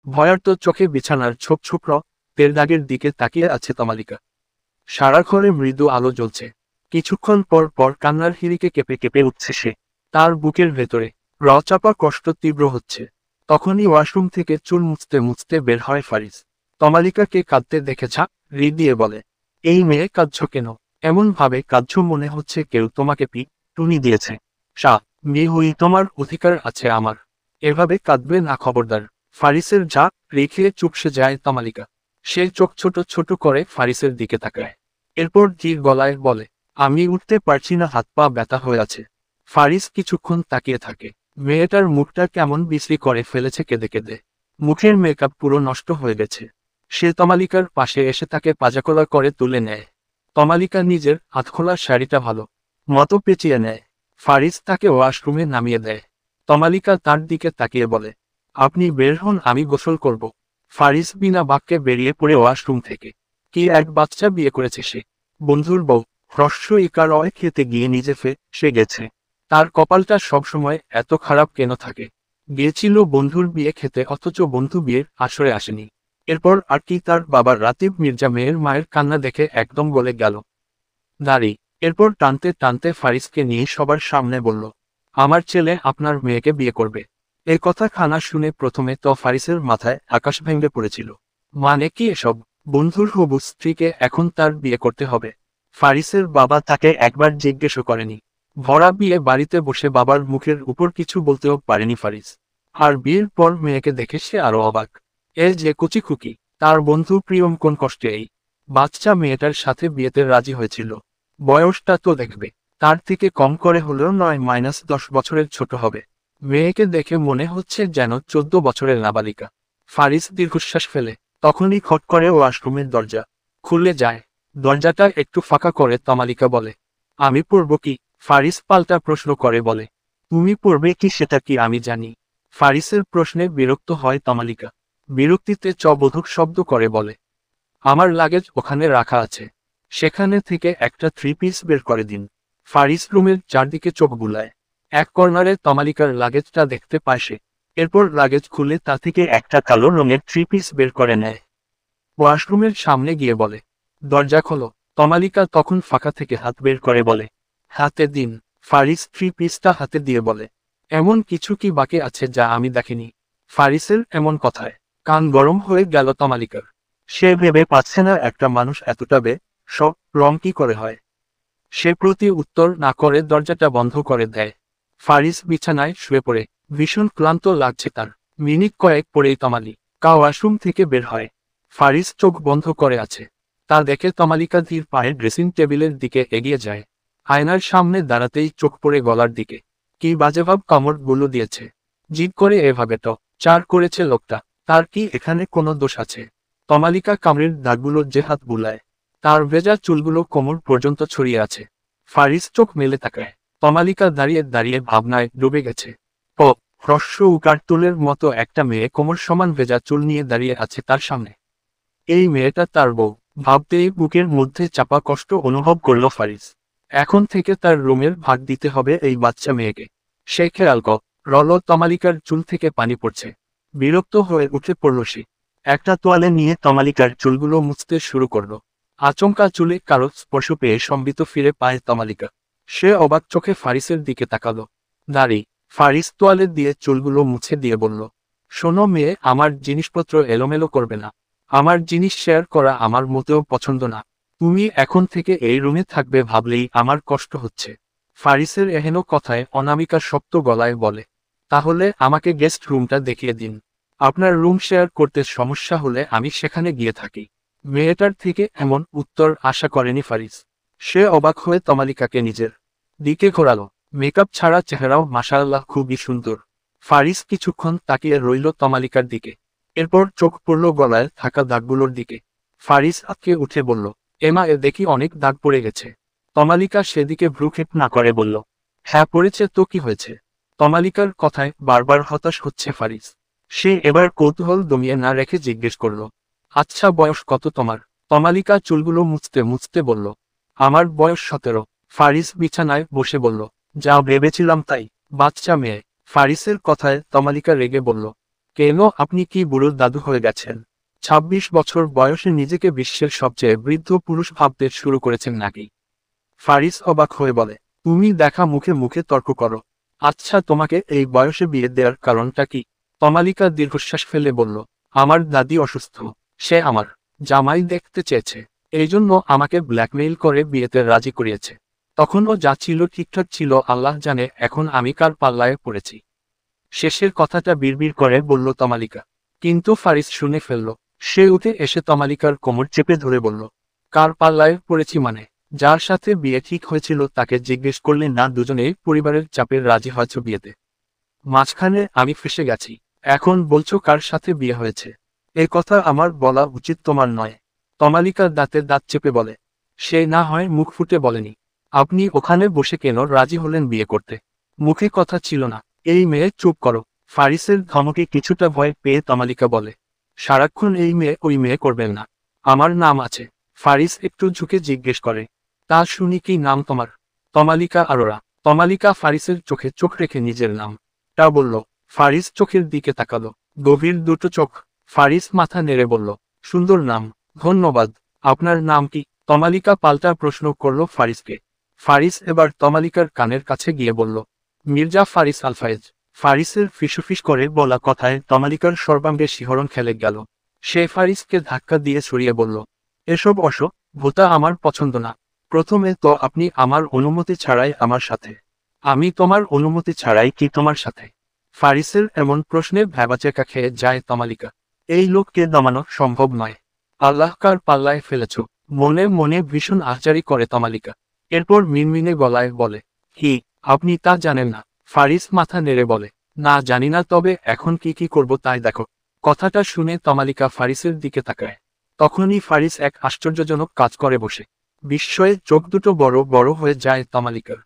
ভয়ার্ত চোখে বিছানার ছোপ ছোপ তেল দাগের দিকে তাকিয়ে আছে তমালিকা। সারা ঘরে মৃদু আলো জ্বলছে। কিছুক্ষণ পর পর কান্নার হিড়িকে কেঁপে কেঁপে উঠছে সে। তার বুকের ভেতরে চাপা কষ্ট তীব্র হচ্ছে। তখনই ওয়াশরুম থেকে চুল মুছতে মুছতে বের হয় ফারিস। তমালিকাকে কাঁদতে দেখে রি দিয়ে বলে, এই মেয়ে কাঁদছ কেন? এমন ভাবে কাঁদছ মনে হচ্ছে কেউ তোমাকে টুনি দিয়েছে। মেয়ে হই, তোমার অধিকার আছে আমার। এভাবে কাঁদবে না খবরদার। ফারিসের রেখে চুপসে যায় তমালিকা। সে চোখ ছোট ছোট করে ফারিসের দিকে তাকায়। এরপর ধীর গলায় বলে, আমি উঠতে পারছি না, হাত পা ব্যথা হয়ে আছে। ফারিস কিছুক্ষণ তাকিয়ে থাকে। মেয়েটার মুখটা কেমন বিশ্রী করে ফেলেছে কেঁদে কেঁদে। মুখের মেকআপ পুরো নষ্ট হয়ে গেছে। সে তমালিকার পাশে এসে তাকে পাজাকোলা করে তুলে নেয়। তমালিকা নিজের হাতখোলা শাড়িটা ভালো মতো পেঁচিয়ে নেয়। ফারিস তাকে ওয়াশরুমে নামিয়ে দেয়। তমালিকা তার দিকে তাকিয়ে বলে, আপনি বের হন, আমি গোসল করব। ফারিস বিনা বাক্যে বেরিয়ে পড়ে ওয়াশরুম থেকে। কি এক বাচ্চা বিয়ে করেছে সে! বন্ধুর বউ ইকার খেতে গিয়ে নিজে সে গেছে। তার কপালটা সবসময় এত খারাপ কেন থাকে? গিয়েছিল বন্ধুর বিয়ে খেতে, অথচ বন্ধু বিয়ের আসরে আসেনি। এরপর আর কি তার বাবার রাতিব মির্জা মেয়ের মায়ের কান্না দেখে একদম গলে গেল দাড়ি। এরপর টানতে টানতে ফারিসকে নিয়ে সবার সামনে বলল, আমার ছেলে আপনার মেয়েকে বিয়ে করবে। এই কথা খানা শুনে প্রথমে তো ফারিসের মাথায় আকাশ ভেঙে পড়েছিল। মানে কি এসব? বন্ধুর হবু স্ত্রীকে এখন তার বিয়ে করতে হবে? ফারিসের বাবা তাকে একবার জিজ্ঞেসও করেনি। ভরা বিয়ে বাড়িতে বসে বাবার মুখের উপর কিছু বলতেও পারেনি ফারিস। আর বিয়ের পর মেয়েকে দেখে সে আরো অবাক। এ যে কুচি খুকি, তার বন্ধু প্রিয়ম কোন কষ্টে এই বাচ্চা মেয়েটার সাথে বিয়েতে রাজি হয়েছিল। বয়সটা তো দেখবে, তার থেকে কম করে হলেও 9-10 বছরের ছোট হবে। মেয়েকে দেখে মনে হচ্ছে যেন 14 বছরের নাবালিকা। ফারিস দীর্ঘশ্বাস ফেলে। তখনই খট করে ওয়াশরুমের দরজা খুলে যায়। দরজাটা একটু ফাঁকা করে তমালিকা বলে, আমি পড়ব কি? ফারিস পাল্টা প্রশ্ন করে বলে, তুমি পড়বে কি সেটা কি আমি জানি? ফারিসের প্রশ্নে বিরক্ত হয় তমালিকা। বিরক্তিতে চবোধক শব্দ করে বলে, আমার লাগেজ ওখানে রাখা আছে, সেখানে থেকে একটা 3 পিস বের করে দিন। ফারিস রুমের চারদিকে চোখ বুলায়। এক কর্নারে তমালিকার লাগেজটা দেখতে পায় সে। এরপর লাগেজ খুলে তা থেকে একটা কালো রঙের 3 পিস বের করে নেয়। ওয়াশরুমের সামনে গিয়ে বলে, দরজা খোলো। তমালিকা তখন ফাঁকা থেকে হাত বের করে বলে, হাতে দিন। ফারিস 3 পিসটা হাতে দিয়ে বলে, এমন কিছু কি বাকি আছে যা আমি দেখিনি? ফারিসের এমন কথায় কান গরম হয়ে গেল তমালিকার। সে ভেবে পাচ্ছে না একটা মানুষ এতটা সব রং কি করে হয়। সে প্রতি উত্তর না করে দরজাটা বন্ধ করে দেয়। ফারিস বিছানায় শুয়ে পড়ে। ভীষণ ক্লান্ত লাগছে তার। মিনিট কয়েক পরেই ওয়াশরুম থেকে বের হয়। ফারিস চোখ বন্ধ করে আছে। তা দেখে তমালিকা ধীর পায়ে ড্রেসিং টেবিলের দিকে এগিয়ে যায়। আয়নার সামনে দাঁড়াতেই চোখ পড়ে গলার দিকে। কি বাজেভাব কামড় গুলো দিয়েছে! জিদ করে এভাবে চার করেছে লোকটা। তার কি এখানে কোনো দোষ আছে? তমালিকা কামড়ের দাগগুলো যে হাত বুলায়। তার ভেজা চুলগুলো কোমর পর্যন্ত ছড়িয়ে আছে। ফারিস চোখ মেলে তাকায়। তমালিকা দাঁড়িয়ে দাঁড়িয়ে ভাবনায় ডুবে গেছে। উকার তুলের মতো একটা মেয়ে কোমর সমান ভেজা চুল নিয়ে দাঁড়িয়ে আছে তার সামনে। এই মেয়েটা তার বউ ভাবতেই বুকের মধ্যে চাপা কষ্ট অনুভব করল ফারিস। এখন থেকে তার রুমের ভাগ দিতে হবে এই বাচ্চা মেয়েকে। সে খেয়াল রল তমালিকার চুল থেকে পানি পড়ছে। বিরক্ত হয়ে উঠে পড়ল সে। একটা তোয়ালে নিয়ে তমালিকার চুলগুলো মুছতে শুরু করল। আচমকা চুলে কারো স্পর্শ পেয়ে সম্বিত ফিরে পায় তমালিকা। সে অবাক চোখে ফারিসের দিকে তাকালো। দাঁড়ি। ফারিস তোয়ালে দিয়ে চুলগুলো মুছে দিয়ে বলল, শোনো মেয়ে, আমার জিনিসপত্র এলোমেলো করবে না। আমার জিনিস শেয়ার করা আমার মোটেও পছন্দ না। তুমি এখন থেকে এই রুমে থাকবে ভাবলেই আমার কষ্ট হচ্ছে। ফারিসের এহেন কথায় অনামিকা শক্ত গলায় বলে, তাহলে আমাকে গেস্ট রুমটা দেখিয়ে দিন। আপনার রুম শেয়ার করতে সমস্যা হলে আমি সেখানে গিয়ে থাকি। মেয়েটার থেকে এমন উত্তর আশা করেনি ফারিস। সে অবাক হয়ে তমালিকাকে নিজের দিকে ঘোরালো। মেকআপ ছাড়া চেহারাও মাশাআল্লাহ খুবই সুন্দর। ফারিস কিছুক্ষণ তাকিয়ে রইল তমালিকার দিকে। এরপর চোখ পড়ল গলায় থাকা দাগগুলোর দিকে। ফারিস আঁতকে উঠে বলল, এমা, দেখি অনেক দাগ পড়ে গেছে। তমালিকা সেদিকে ভ্রুক্ষেপ না করে বলল, হ্যাঁ পড়েছে তো কি হয়েছে? তমালিকার কথায় বারবার হতাশ হচ্ছে ফারিস। সে এবার কৌতূহল দমিয়ে না রেখে জিজ্ঞেস করল, আচ্ছা বয়স কত তোমার? তমালিকা চুলগুলো মুছতে মুছতে বলল, আমার বয়স 17। ফারিস বিছানায় বসে বলল, যা ভেবেছিলাম তাই, বাচ্চা মেয়ে। ফারিসের কথায় তমালিকা রেগে বলল, কেন আপনি কি বুড়ো দাদু হয়ে গেছেন? ২৬ বছর বয়সে নিজেকে বিশ্বের সবচেয়ে বৃদ্ধ পুরুষ ভাবতে শুরু করেছেন নাকি? ফারিস অবাক হয়ে বলে, তুমি দেখা মুখে মুখে তর্ক করো। আচ্ছা, তোমাকে এই বয়সে বিয়ে দেওয়ার কারণটা কি? তমালিকা দীর্ঘশ্বাস ফেলে বলল, আমার দাদি অসুস্থ। সে আমার জামাই দেখতে চেয়েছে। এই জন্য আমাকে ব্ল্যাকমেইল করে বিয়েতে রাজি করিয়েছে। তখনও যা ছিল ঠিকঠাক ছিল, আল্লাহ জানে এখন আমি কার পাল্লায় পড়েছি। শেষের কথাটা বিড়বিড় করে বলল তমালিকা। কিন্তু ফারিস শুনে ফেলল। সে উঠে এসে তমালিকার কোমর চেপে ধরে বলল, কার পাল্লায় পড়েছি মানে? যার সাথে বিয়ে ঠিক হয়েছিল তাকে জিজ্ঞেস করলে না দুজনেই পরিবারের চাপে রাজি হয়েছ বিয়েতে? মাঝখানে আমি ফেঁসে গেছি। এখন বলছো কার সাথে বিয়ে হয়েছে? এ কথা আমার বলা উচিত তোমার নয়। তমালিকা দাঁতের দাঁত চেপে বলে, সে না হয় মুখ ফুটে বলেনি। আপনি ওখানে বসে কেন রাজি হলেন বিয়ে করতে? মুখে কথা ছিল না। এই মেয়ে চুপ করো। ফারিসের ধমকে কিছুটা ভয় পেয়ে তমালিকা বলে, সারাক্ষণ এই মেয়ে ওই মেয়ে করবেন না। আমার নাম আছে। ফারিস একটু ঝুঁকে জিজ্ঞেস করে, তা শুনি কি নাম তোমার? তমালিকা আরোরা। তমালিকা ফারিসের চোখে চোখ রেখে নিজের নাম তা বলল। ফারিস চোখের দিকে তাকালো। গভীর দুটো চোখ। ফারিস মাথা নেড়ে বলল, সুন্দর নাম, ধন্যবাদ। আপনার নাম কি? তমালিকা পাল্টা প্রশ্ন করল ফারিসকে। ফারিস এবার তমালিকার কানের কাছে গিয়ে বলল, মির্জা ফারিস আলফায়েজ। ফারিসের ফিসুফিস করে বলা কথায় তমালিকার সর্বাঙ্গে শিহরণ খেলে গেল। সে ফারিসকে ধাক্কা দিয়ে সরিয়ে বলল, এসব ভোতা আমার পছন্দ না। প্রথমে তো আপনি আমার অনুমতি ছাড়াই আমার সাথে। আমি তোমার অনুমতি ছাড়াই কি তোমার সাথে? ফারিসের এমন প্রশ্নে ভ্যাবাচেকা খেয়ে যায় তমালিকা। এই লোককে দমানো সম্ভব নয়। আল্লাহ কার পাল্লায় ফেলেছ? মনে মনে ভীষণ আহজারি করে তমালিকা। এরপর মিনমিনে গলায় বলে, কি আপনি তা জানেন না? ফারিস মাথা নেড়ে বলে, না জানি না, তবে এখন কি করব তাই দেখো। কথাটা শুনে তমালিকা ফারিসের দিকে তাকায়। তখনই ফারিস এক আশ্চর্যজনক কাজ করে বসে। বিস্ময়ে চোখ দুটো বড় বড় হয়ে যায় তমালিকার।